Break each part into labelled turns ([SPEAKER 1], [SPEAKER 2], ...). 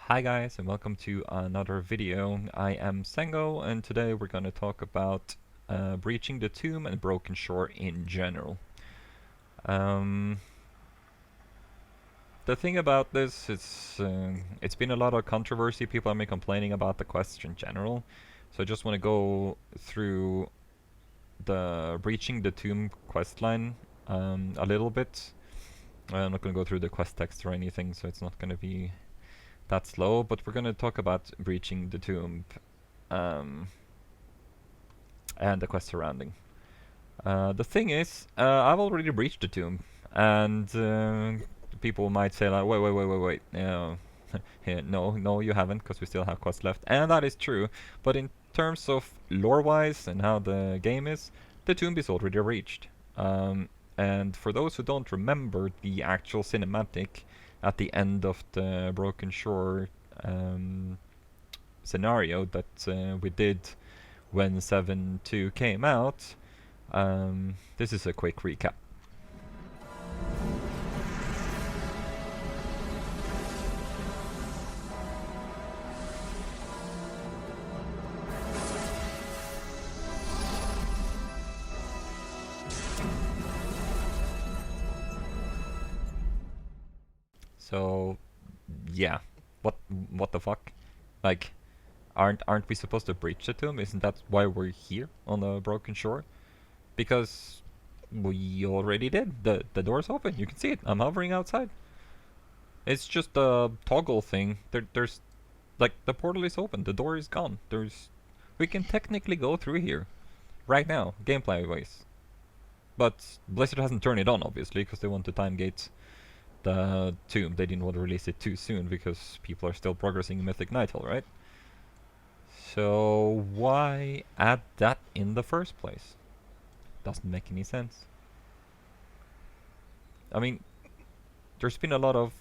[SPEAKER 1] Hi guys and welcome to another video. I am Sengo and today we're going to talk about breaching the tomb and broken shore in general. Um, the thing about this is it's been a lot of controversy. People have been complaining about the quest in general. So I just want to go through the breaching the tomb questline a little bit. I'm not going to go through the quest text or anything, so it's not going to be that slow, but we're going to talk about breaching the tomb um, and the quest surrounding. The thing is, I've already breached the tomb, and people might say like, wait, yeah, no, you haven't, because we still have quests left, and that is true. But in terms of lore-wise and how the game is, the tomb is already reached. And for those who don't remember the actual cinematic at the end of the Broken Shore scenario that we did when 7.2 came out, this is a quick recap. So, yeah, what the fuck? Like, aren't we supposed to breach the tomb? Isn't that why we're here on the Broken Shore? Because we already did. The door's open. You can see it. I'm hovering outside. It's just a toggle thing. There's like the portal is open. The door is gone. We can technically go through here right now, gameplay wise. But Blizzard hasn't turned it on, obviously, because they want to time gate the tomb. They didn't want to release it too soon because people are still progressing in Mythic Nighthold, right? So why add that in the first place? Doesn't make any sense. I mean, there's been a lot of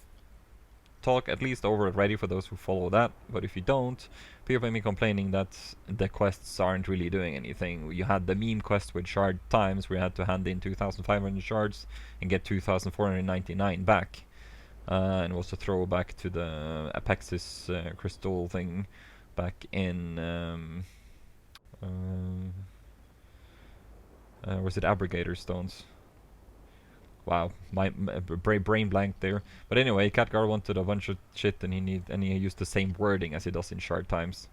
[SPEAKER 1] talk, at least over Reddit for those who follow that, but if you don't, people have been complaining that the quests aren't really doing anything. You had the meme quest with shard times, where you had to hand in 2,500 shards and get 2,499 back. And was a throwback to the Apexis crystal thing back in was it Abrogator Stones? Wow, my brain blank there. But anyway, Khadgar wanted a bunch of shit, and he used the same wording as he does in Shard Times.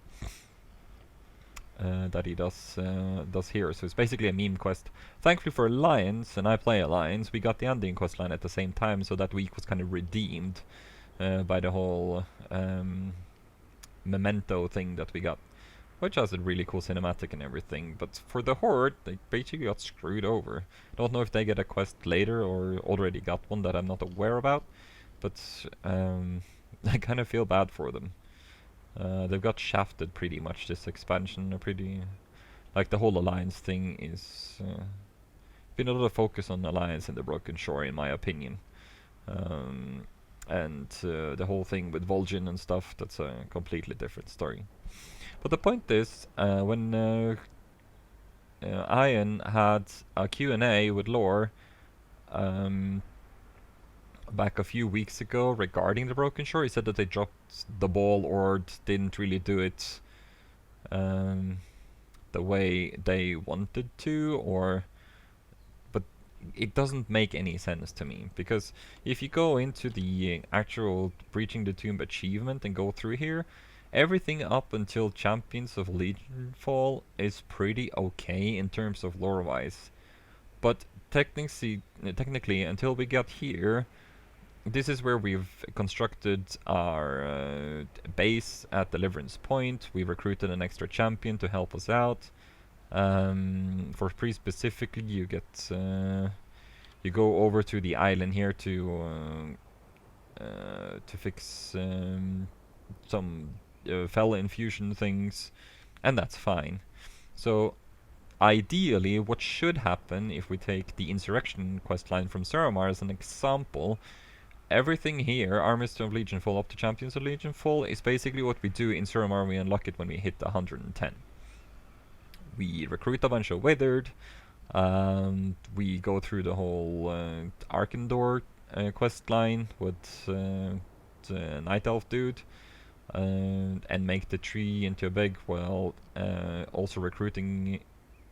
[SPEAKER 1] That he does here. So it's basically a meme quest. Thankfully for Alliance, and I play Alliance, we got the ending quest line at the same time, so that week was kind of redeemed by the whole memento thing that we got, which has a really cool cinematic and everything. But for the Horde, they basically got screwed over. Don't know if they get a quest later or already got one that I'm not aware about, but I kind of feel bad for them. They've got shafted pretty much this expansion. Like the whole Alliance thing is been a lot of focus on Alliance and the Broken Shore, in my opinion. And the whole thing with Vol'jin and stuff, that's a completely different story. But the point is, when Ian had a Q&A with Lore back a few weeks ago regarding the Broken Shore, he said that they dropped the ball or didn't really do it the way they wanted to, but it doesn't make any sense to me, because if you go into the actual Breaching the Tomb achievement and go through here, everything up until Champions of Legionfall is pretty okay in terms of lore-wise. But technically, until we got here, this is where we've constructed our base at Deliverance Point. We recruited an extra champion to help us out. For Priest specifically, you get you go over to the island here to fix some fell infusion things, and that's fine. So ideally, what should happen, if we take the Insurrection questline from Suramar as an example, everything here, Armistice of Legionfall up to Champions of Legionfall, is basically what we do in Suramar. We unlock it when we hit 110. We recruit a bunch of Withered, we go through the whole Arkandor quest line with the Night Elf dude. and make the tree into a big, while also recruiting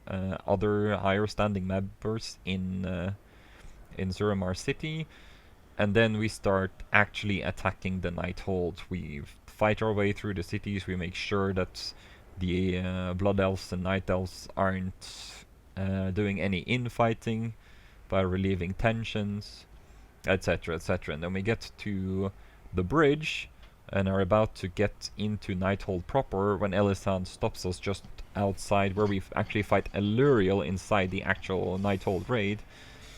[SPEAKER 1] other higher standing members in Suramar city. And then we start actually attacking the Nighthold. We fight our way through the cities. We make sure that the Blood Elves and Night Elves aren't doing any infighting by relieving tensions, etc., etc. And then we get to the bridge and are about to get into Nighthold proper when Elisan stops us just outside where we actually fight Eluriel inside the actual Nighthold raid,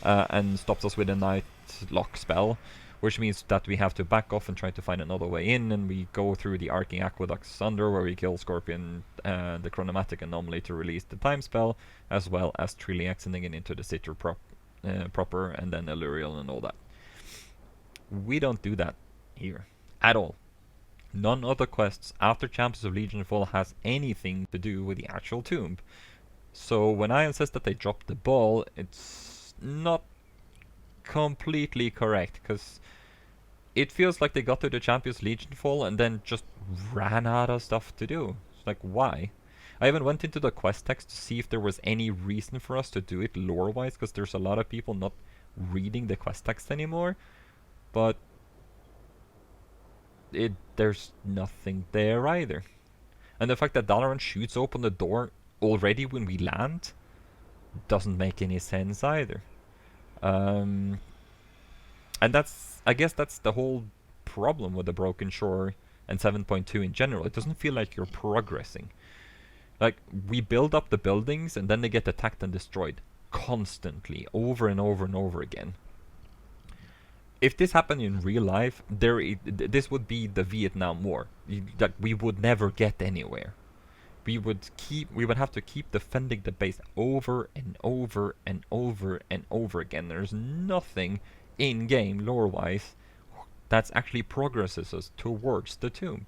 [SPEAKER 1] and stops us with a Night Lock spell, which means that we have to back off and try to find another way in, and we go through the Arcing Aqueducts under, where we kill Scorpion, the Chronomatic Anomaly to release the time spell, as well as truly exiting it into the city proper, and then Eluriel and all that. We don't do that here at all. None of the quests after Champions of Legionfall has anything to do with the actual tomb. So when I insist that they dropped the ball, it's not completely correct, because it feels like they got to the Champions Legionfall and then just ran out of stuff to do. It's like, why? I even went into the quest text to see if there was any reason for us to do it lore-wise, because there's a lot of people not reading the quest text anymore, but there's nothing there either. And the fact that Dalaran shoots open the door already when we land doesn't make any sense either. And I guess that's the whole problem with the Broken Shore and 7.2 in general. It doesn't feel like you're progressing. Like, we build up the buildings and then they get attacked and destroyed constantly, over and over and over again. If this happened in real life, this would be the Vietnam War. That we would never get anywhere. We would have to keep defending the base over and over and over and over again. There's nothing in-game lore-wise that's actually progresses us towards the tomb.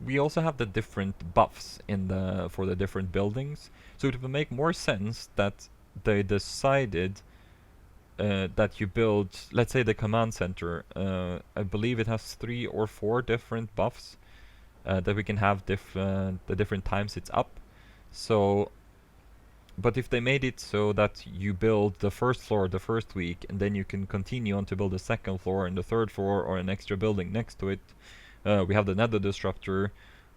[SPEAKER 1] We also have the different buffs for the different buildings, so it would make more sense that they decided that you build, let's say, the command center. I believe it has 3 or 4 different buffs that we can have the different times it's up. So, but if they made it so that you build the first floor the first week, and then you can continue on to build the second floor and the third floor, or an extra building next to it, we have the Nether Disruptor.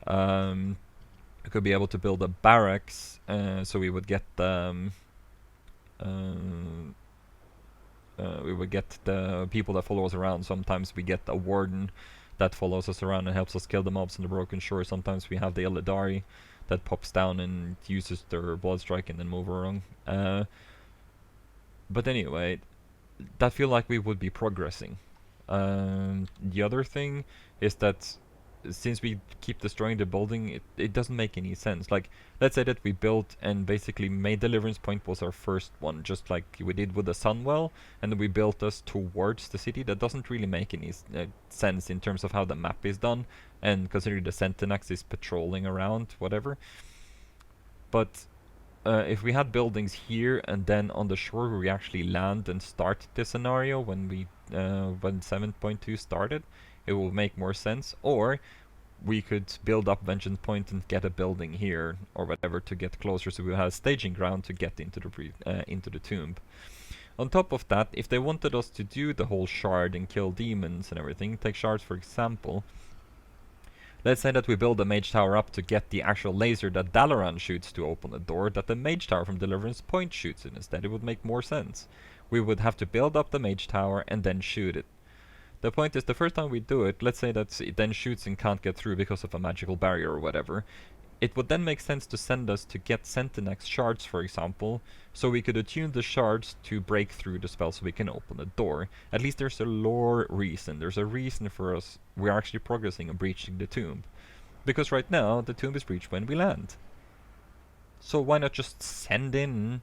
[SPEAKER 1] We could be able to build a barracks, so we would get the people that follow us around. Sometimes we get a warden that follows us around and helps us kill the mobs in the Broken Shore. Sometimes we have the Illidari that pops down and uses their blood strike and then move around. But anyway, that feel like we would be progressing. The other thing is that since we keep destroying the building, it doesn't make any sense. Like, let's say that we built and basically made Deliverance Point was our first one, just like we did with the Sunwell, and then we built us towards the city. That doesn't really make any sense in terms of how the map is done, and considering the Sentinex is patrolling around, whatever. But if we had buildings here and then on the shore where we actually land and start this scenario when 7.2 started, it will make more sense. Or we could build up Vengeance Point and get a building here or whatever to get closer, so we have a staging ground to get into the tomb. On top of that, if they wanted us to do the whole shard and kill demons and everything, take shards for example. Let's say that we build the Mage Tower up to get the actual laser that Dalaran shoots to open the door, that the Mage Tower from Deliverance Point shoots it instead. It would make more sense. We would have to build up the Mage Tower and then shoot it. The point is, the first time we do it, let's say that it then shoots and can't get through because of a magical barrier or whatever. It would then make sense to send us to get Sentinex shards, for example, so we could attune the shards to break through the spell so we can open the door. At least there's a lore reason. There's a reason for us. We're actually progressing and breaching the tomb. Because right now, the tomb is breached when we land. So why not just send in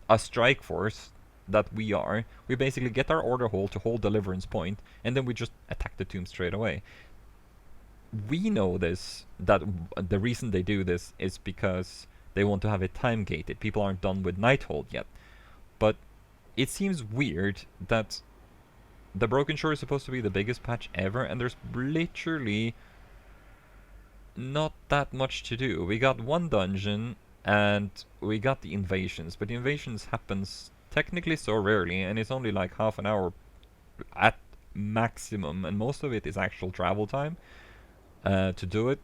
[SPEAKER 1] a strike force that we are? We basically get our order hole to hold Deliverance Point, and then we just attack the tomb straight away. We know this, that the reason they do this is because they want to have it time gated. People aren't done with Nighthold yet. But it seems weird that the Broken Shore is supposed to be the biggest patch ever, and there's literally not that much to do. We got one dungeon, and we got the invasions, but the invasions happens technically so rarely, and it's only like half an hour at maximum, and most of it is actual travel time to do it.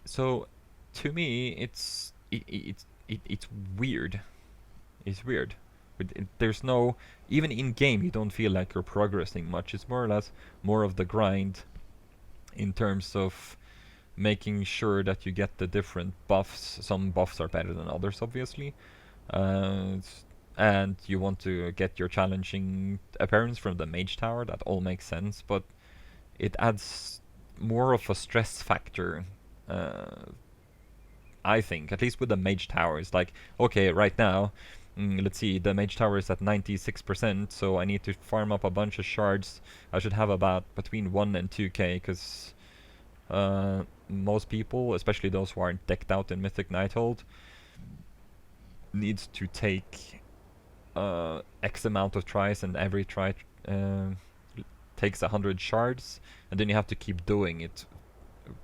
[SPEAKER 1] So, to me, it's weird. It's weird. There's no, even in game, you don't feel like you're progressing much. It's more or less more of the grind in terms of making sure that you get the different buffs. Some buffs are better than others, obviously. And you want to get your challenging appearance from the mage tower. That all makes sense, but it adds more of a stress factor. I think, at least with the mage tower, it's like, okay, right now, let's see, the mage tower is at 96%, so I need to farm up a bunch of shards. I should have about between 1 and 2k, because most people, especially those who aren't decked out in Mythic Nighthold, needs to take X amount of tries, and every try takes 100 shards, and then you have to keep doing it.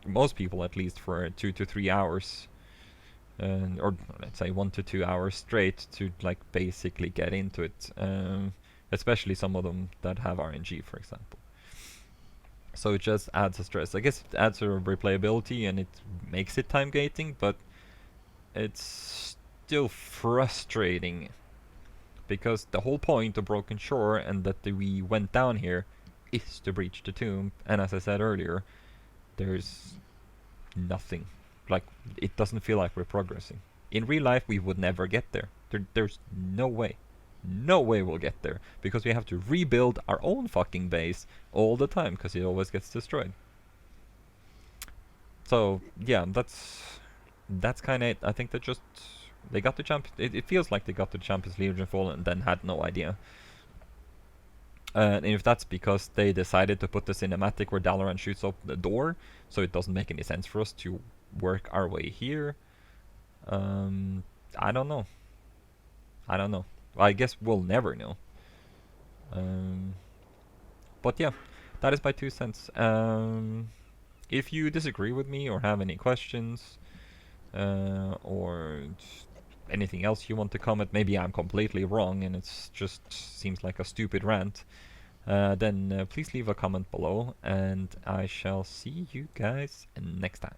[SPEAKER 1] Most people, at least, for 2 to 3 hours. Or let's say 1 to 2 hours straight to like basically get into it, especially some of them that have RNG, for example. So it just adds a stress. I guess it adds a replayability and it makes it time gating, but it's still frustrating because the whole point of Broken Shore and that we went down here is to breach the tomb, and as I said earlier, there's nothing. Like, it doesn't feel like we're progressing. In real life, we would never get there. There's no way. No way we'll get there. Because we have to rebuild our own fucking base all the time, because it always gets destroyed. So, yeah, that's kind of it. I think that just... They got the champ... It feels like they got the Champions Legion Fall and then had no idea. And if that's because they decided to put the cinematic where Dalaran shoots up the door, so it doesn't make any sense for us to work our way here. I don't know. I don't know. I guess we'll never know. But yeah, that is my 2 cents. If you disagree with me or have any questions, or anything else you want to comment, maybe I'm completely wrong and it's just seems like a stupid rant, then please leave a comment below, and I shall see you guys next time.